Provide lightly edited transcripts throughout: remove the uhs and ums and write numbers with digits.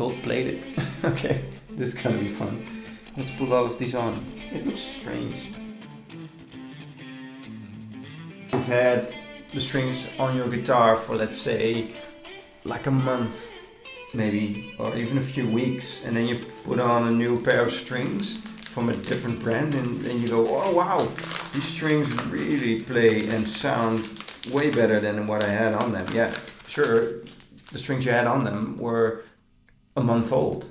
gold-plated. Okay, this is gonna be fun. Let's put all of these on. It looks strange. You've had the strings on your guitar for, let's say, like a month, maybe, or even a few weeks, and then you put on a new pair of strings from a different brand, and then you go, oh wow, these strings really play and sound way better than what I had on them. Yeah, sure, the strings you had on them were a month old,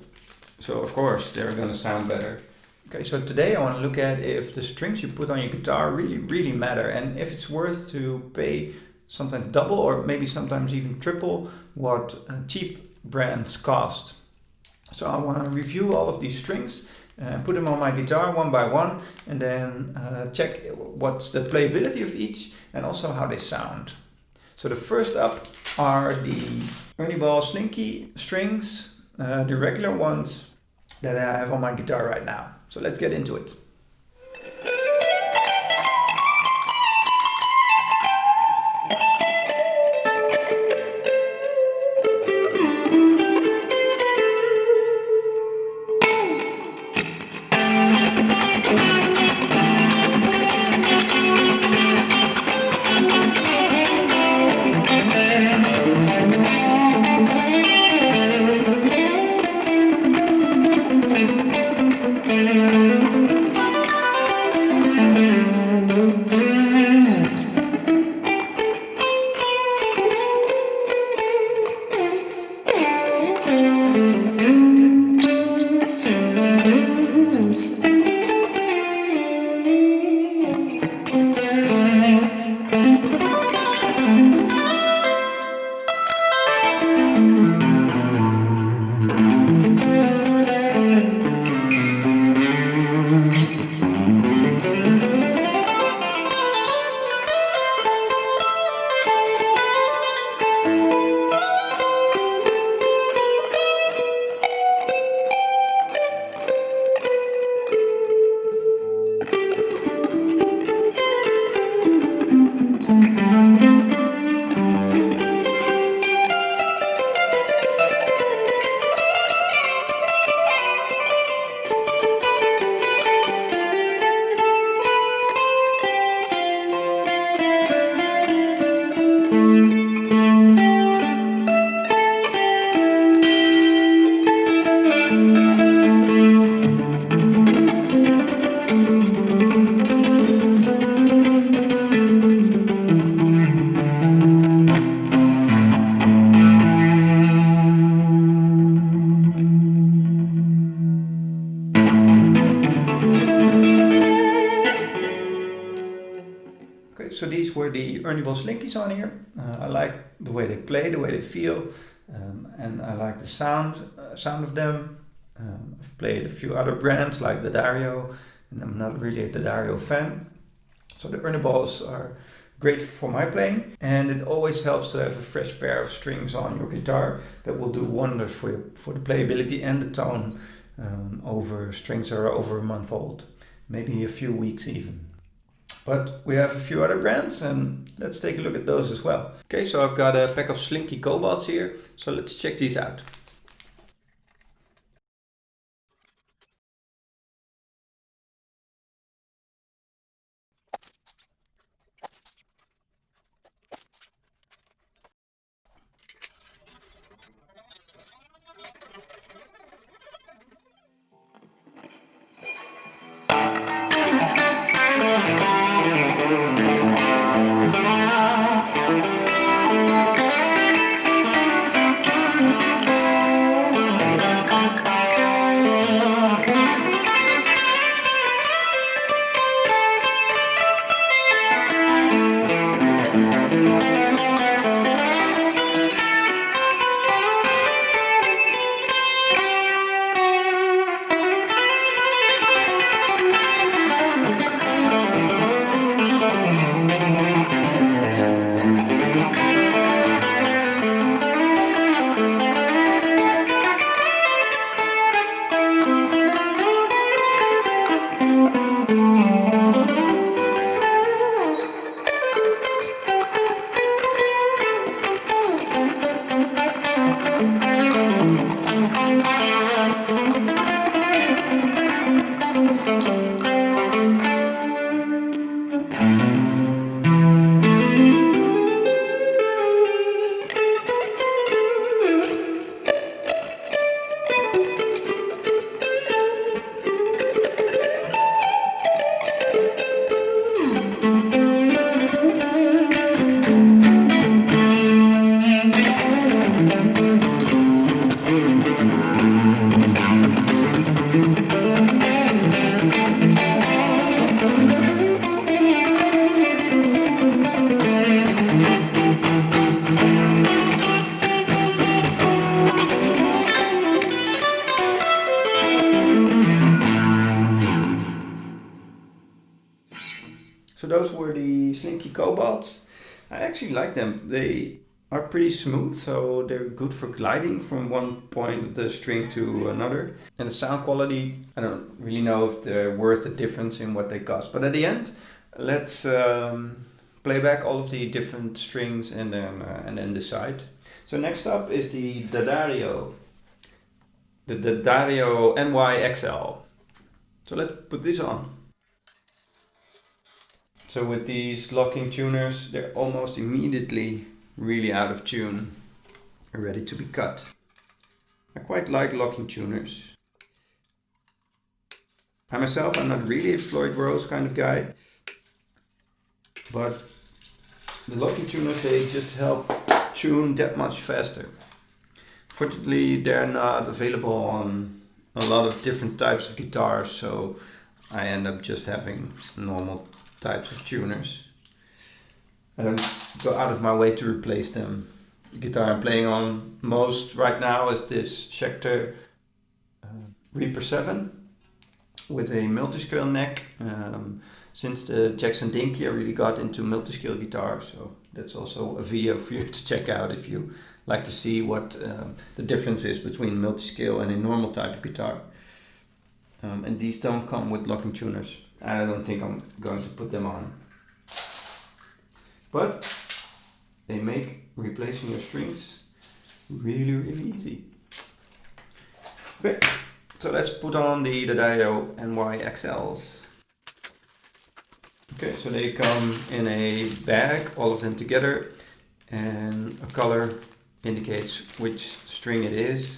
so of course they're gonna sound better. Okay, so today I want to look at if the strings you put on your guitar really matter, and if it's worth to pay sometimes double or maybe sometimes even triple what cheap brands cost. So I want to review all of these strings, put them on my guitar one by one, and then check what's the playability of each and also how they sound. So the first up are the Ernie Ball Slinky strings, the regular ones that I have on my guitar right now. So let's get into it. So these were the Ernie Ball Slinkies on here. I like the way they play, the way they feel, and I like the sound of them. I've played a few other brands like the Dario, and I'm not really a Dario fan. So the Ernie Balls are great for my playing, and it always helps to have a fresh pair of strings on your guitar that will do wonders for the playability and the tone over strings that are over a month old, maybe a few weeks even. But we have a few other brands, and let's take a look at those as well. Okay, so I've got a pack of Slinky Cobalts here, so let's check these out. Cobalts. I actually like them. They are pretty smooth, so they're good for gliding from one point of the string to another. And the sound quality, I don't really know if they're worth the difference in what they cost. But at the end, let's play back all of the different strings and then decide. So next up is the D'Addario. The D'Addario NYXL. So let's put this on. So with these locking tuners, they're almost immediately really out of tune and ready to be cut. I quite like locking tuners. I myself, I'm not really a Floyd Rose kind of guy, but the locking tuners, they just help tune that much faster. Fortunately, they're not available on a lot of different types of guitars, so I end up just having normal types of tuners. I don't go out of my way to replace them. The guitar I'm playing on most right now is this Schecter Reaper 7 with a multi-scale neck. Since the Jackson Dinky, I really got into multi-scale guitar, so that's also a video for you to check out if you like to see what the difference is between multi-scale and a normal type of guitar. And these don't come with locking tuners. I don't think I'm going to put them on. But they make replacing your strings really easy. Okay, so let's put on the D'Addario NYXLs. Okay, so they come in a bag, all of them together, and a color indicates which string it is.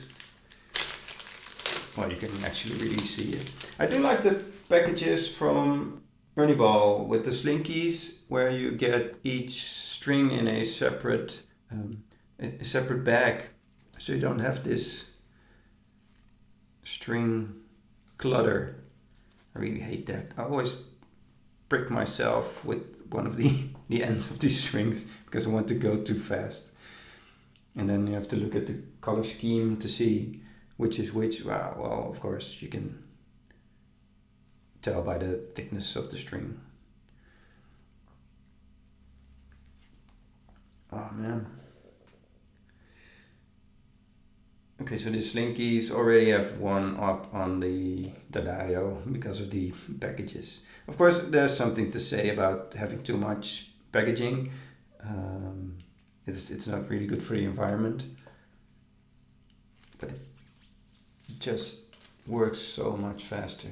Well, you can actually really see it. I do like the packages from Ernie Ball with the Slinkies, where you get each string in a separate bag, so you don't have this string clutter. I really hate that. I always prick myself with one of the ends of these strings because I want to go too fast. And then you have to look at the color scheme to see which is which. Well, of course, you can tell by the thickness of the string. Oh man. Okay, so the Slinkies already have one up on the D'Addario because of the packages. Of course, there's something to say about having too much packaging. It's not really good for the environment, but it just works so much faster.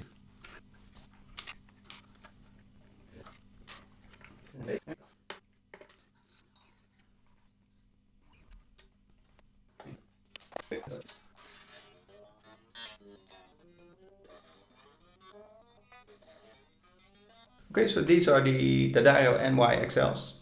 Okay, so these are the D'Addario NYXLs.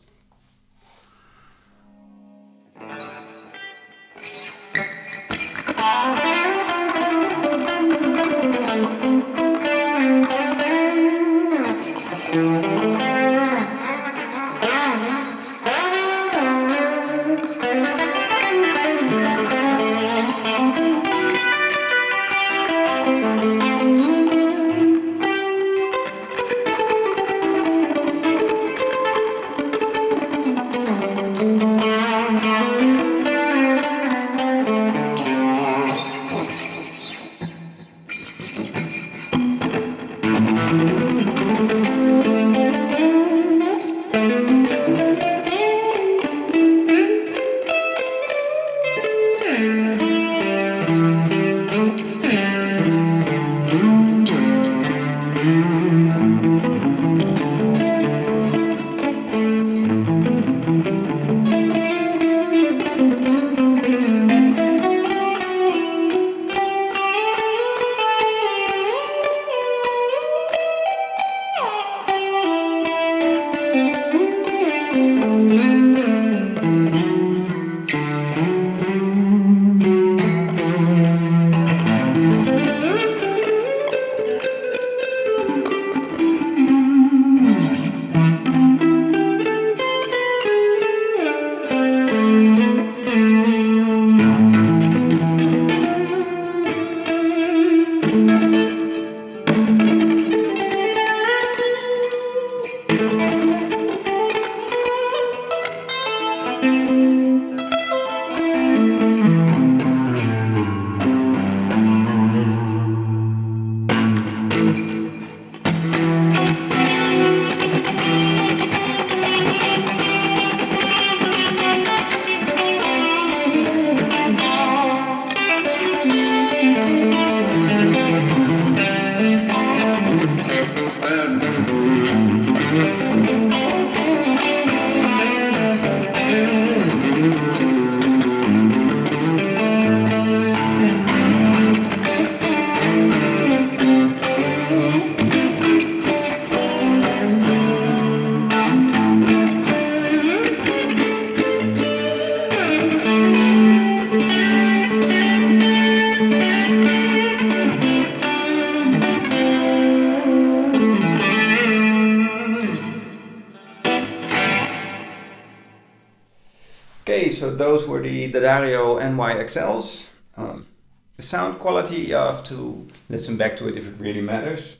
Okay, so those were the Dario NYXLs. The sound quality, you have to listen back to it if it really matters.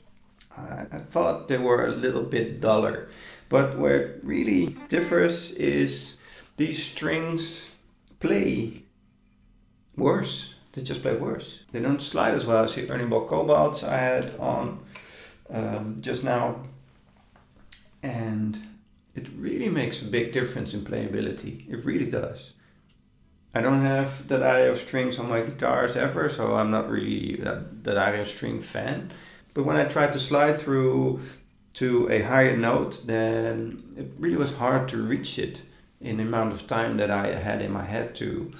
I thought they were a little bit duller, but where it really differs is these strings play worse. They just play worse. They don't slide as well as the Ernie Ball Cobalts I had on just now, and it really makes a big difference in playability. It really does. I don't have the Dario strings on my guitars ever, so I'm not really the Dario string fan. But when I tried to slide through to a higher note, then it really was hard to reach it in the amount of time that I had in my head to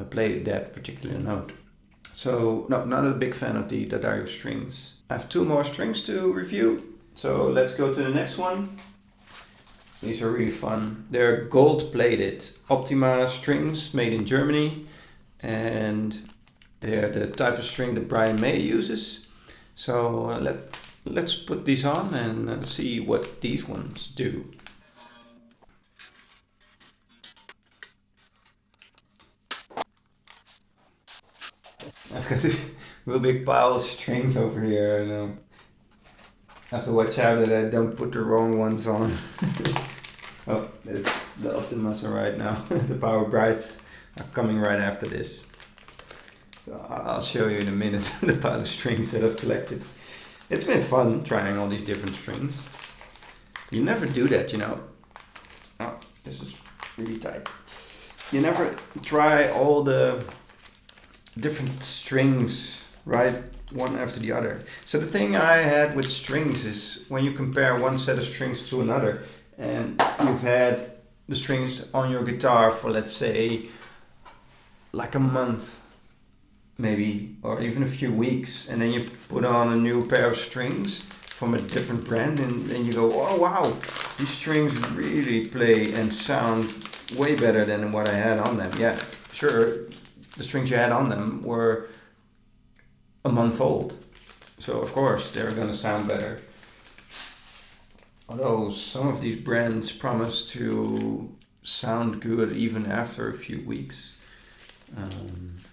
play that particular note. So no, not a big fan of the Dario strings. I have two more strings to review, so let's go to the next one. These are really fun. They're gold plated Optima strings made in Germany, and they're the type of string that Brian May uses. So let's put these on and see what these ones do. I've got this real big pile of strings over here, and I have to watch out that I don't put the wrong ones on. Oh, it's the Optimas are right now. The Powerbrights are coming right after this. So I'll show you in a minute the pile of strings that I've collected. It's been fun trying all these different strings. You never do that, you know. Oh, this is really tight. You never try all the different strings, right? One after the other. So the thing I had with strings is when you compare one set of strings to another, and you've had the strings on your guitar for, let's say, like a month, maybe, or even a few weeks, and then you put on a new pair of strings from a different brand, and then you go, oh wow, these strings really play and sound way better than what I had on them. Yeah, sure, the strings you had on them were a month old, so of course they're gonna sound better. Although some of these brands promise to sound good even after a few weeks.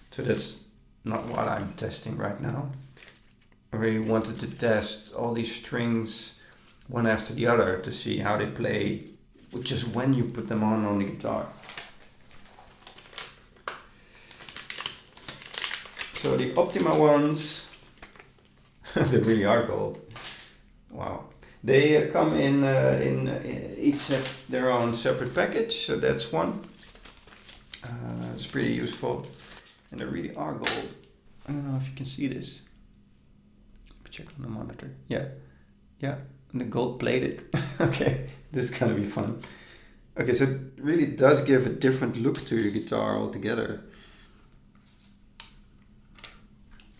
So that's not what I'm testing right now. I really wanted to test all these strings one after the other to see how they play, just when you put them on the guitar. So the Optima ones, they really are gold. Wow. They come in each have their own separate package, so that's one. It's pretty useful, and they really are gold. I don't know if you can see this. Check on the monitor. Yeah, and the gold plated. Okay, this is gonna be fun. Okay, so it really does give a different look to your guitar altogether.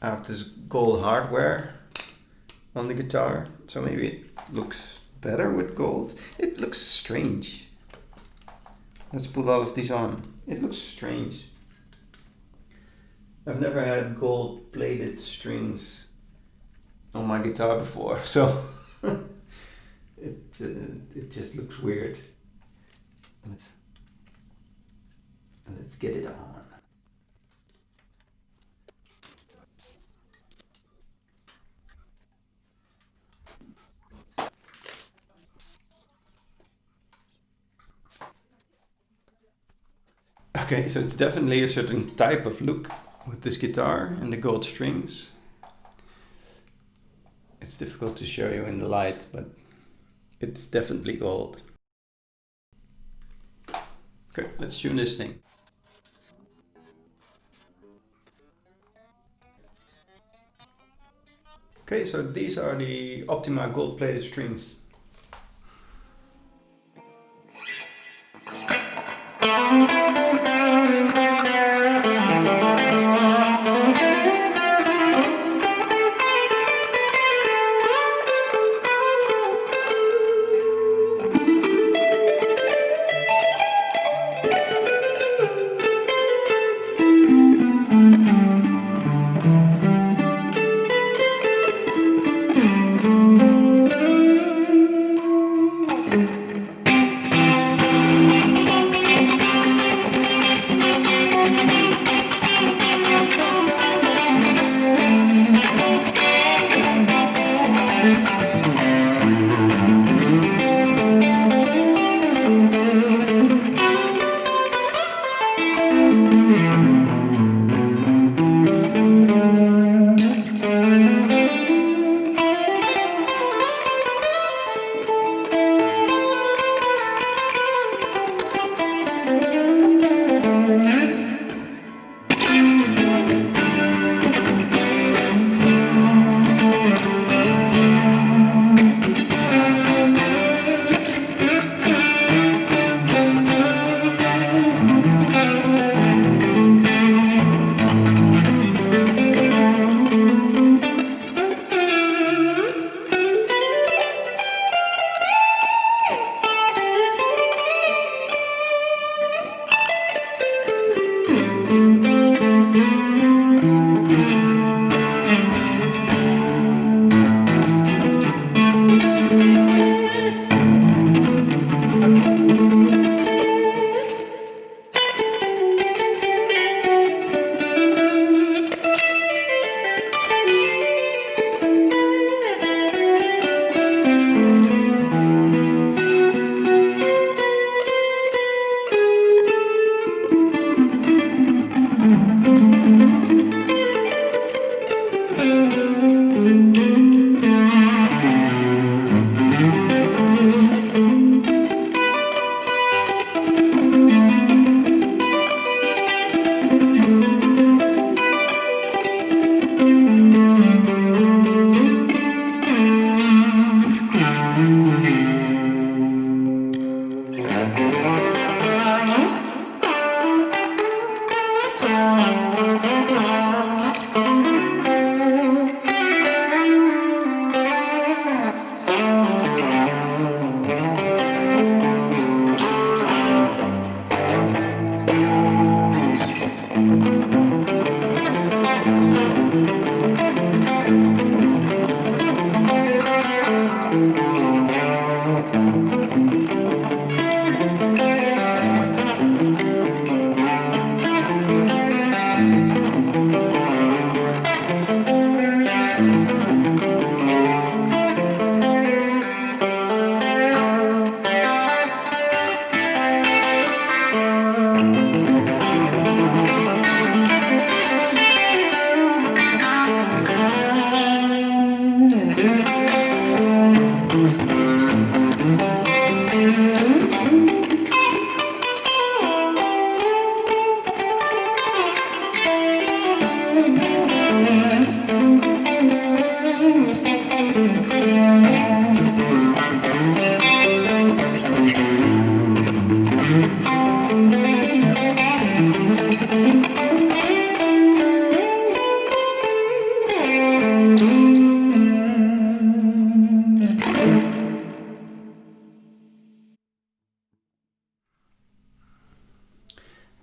I have this gold hardware on the guitar, so maybe it looks better with gold. It looks strange. Let's put all of these on. It looks strange. I've never had gold plated strings on my guitar before, so it just looks weird. Let's get it on. Okay, so it's definitely a certain type of look with this guitar and the gold strings. It's difficult to show you in the light, but it's definitely gold. Okay, let's tune this thing. Okay, so these are the Optima gold plated strings.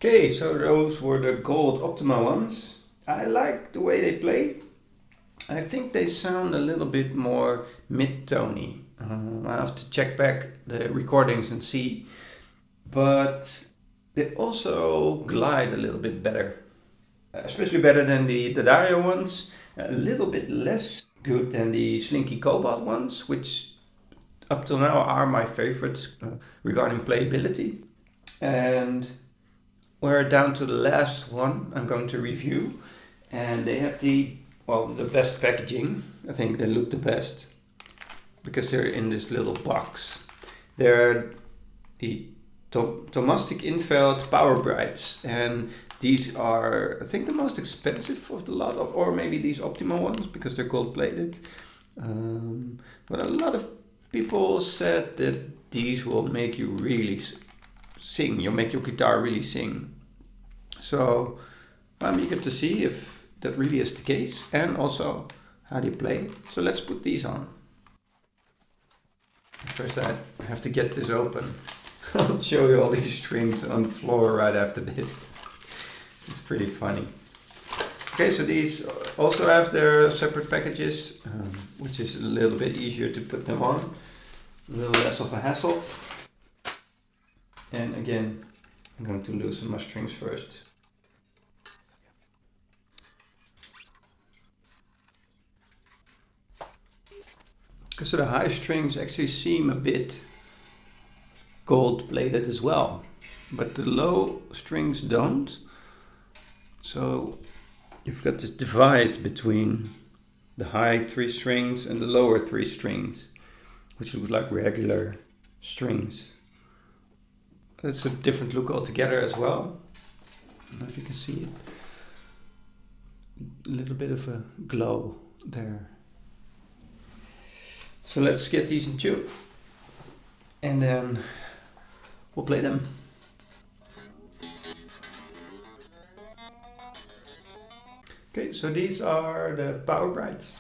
Okay, so those were the gold Optima ones. I like the way they play. I think they sound a little bit more mid-tony. I have to check back the recordings and see. But they also glide a little bit better. Especially better than the Dario ones. A little bit less good than the Slinky Cobalt ones, which up till now are my favorites regarding playability. And we're down to the last one I'm going to review, and they have the best packaging. I think they look the best because they're in this little box. They're the Thomastik Infeld Powerbrights, and these are, I think, the most expensive of the lot of, or maybe these Optima ones because they're gold plated. But a lot of people said that these will make you really sing. You'll make your guitar really sing. So I'm eager to see if that really is the case, and also how they play. So let's put these on. First I have to get this open. I'll show you all these strings on the floor right after this. It's pretty funny. Okay, so these also have their separate packages, which is a little bit easier to put them on. A little less of a hassle. And again, I'm going to loosen my strings first. So the high strings actually seem a bit gold plated as well, but the low strings don't. So you've got this divide between the high 3 strings and the lower 3 strings, which look like regular strings. That's a different look altogether as well. I don't know if you can see it. A little bit of a glow there. So let's get these in tune, and then we'll play them. Okay, so these are the Powerbrights.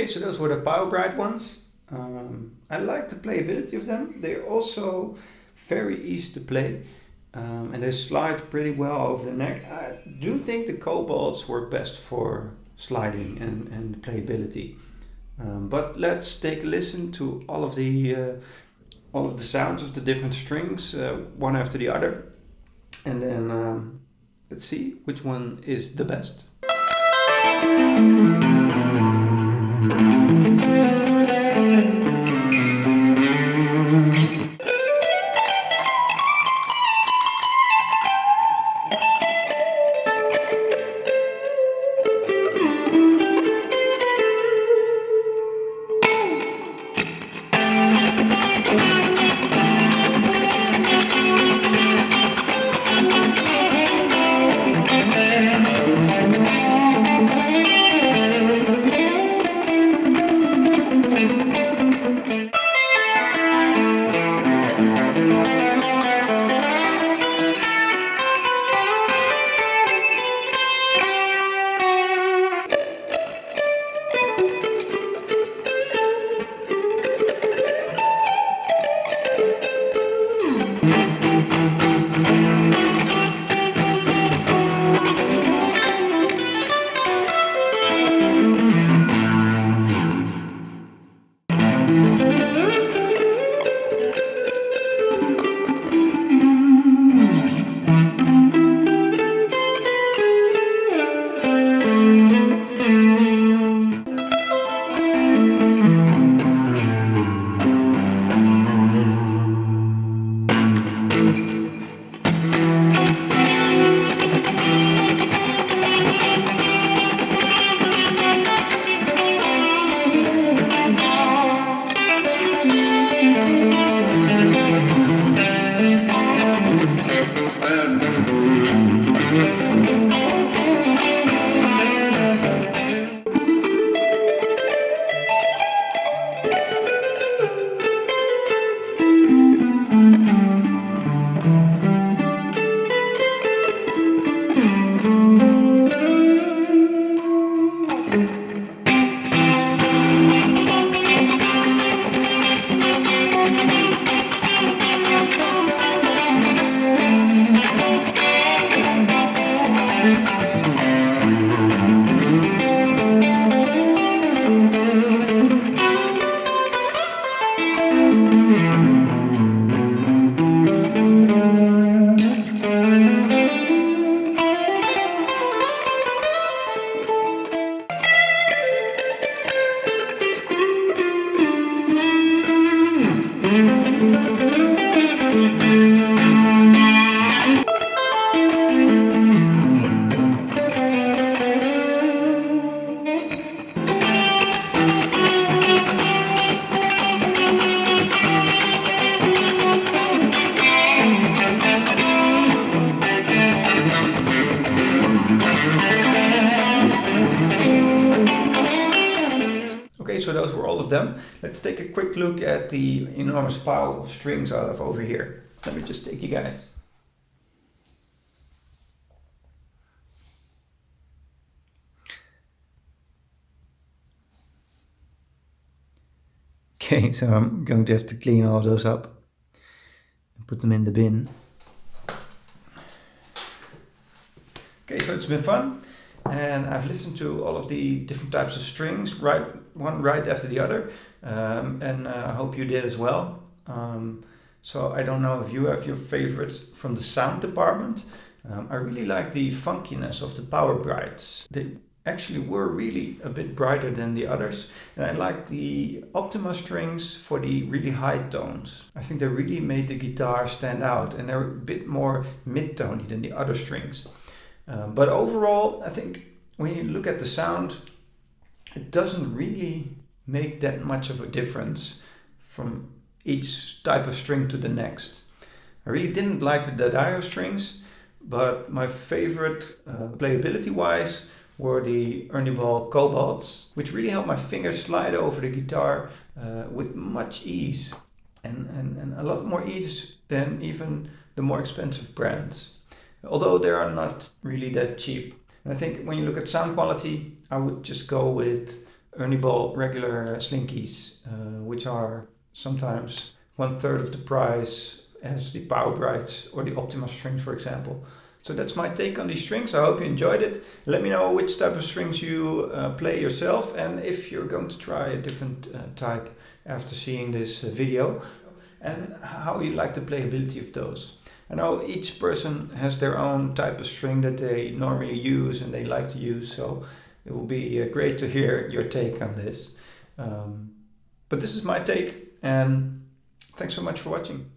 Okay, so those were the Powerbright ones. I like the playability of them. They're also very easy to play, and they slide pretty well over the neck. I do think the Cobalts were best for sliding and playability. But let's take a listen to all of the sounds of the different strings, one after the other, and then let's see which one is the best. Okay, so those were all of them. Let's take a quick look at the enormous pile of strings I have over here. Let me just take you guys. Okay, so I'm going to have to clean all those up and put them in the bin. Okay, so it's been fun, and I've listened to all of the different types of strings, one right after the other, and I hope you did as well. So I don't know if you have your favorite from the sound department. I really like the funkiness of the Powerbrights. They actually were really a bit brighter than the others, and I like the Optima strings for the really high tones. I think they really made the guitar stand out, and they're a bit more mid-tony than the other strings. But overall, I think when you look at the sound, it doesn't really make that much of a difference from each type of string to the next. I really didn't like the Daddaio strings, but my favorite playability wise were the Ernie Ball Cobalts, which really helped my fingers slide over the guitar with much ease, and a lot more ease than even the more expensive brands, although they are not really that cheap. And I think when you look at sound quality, I would just go with Ernie Ball regular Slinkies, which are sometimes 1/3 of the price as the Powerbrights or the Optima strings, for example. So that's my take on these strings. I hope you enjoyed it. Let me know which type of strings you play yourself, and if you're going to try a different type after seeing this video, and how you like the playability of those. I know each person has their own type of string that they normally use and they like to use, so it will be great to hear your take on this. But this is my take, and thanks so much for watching.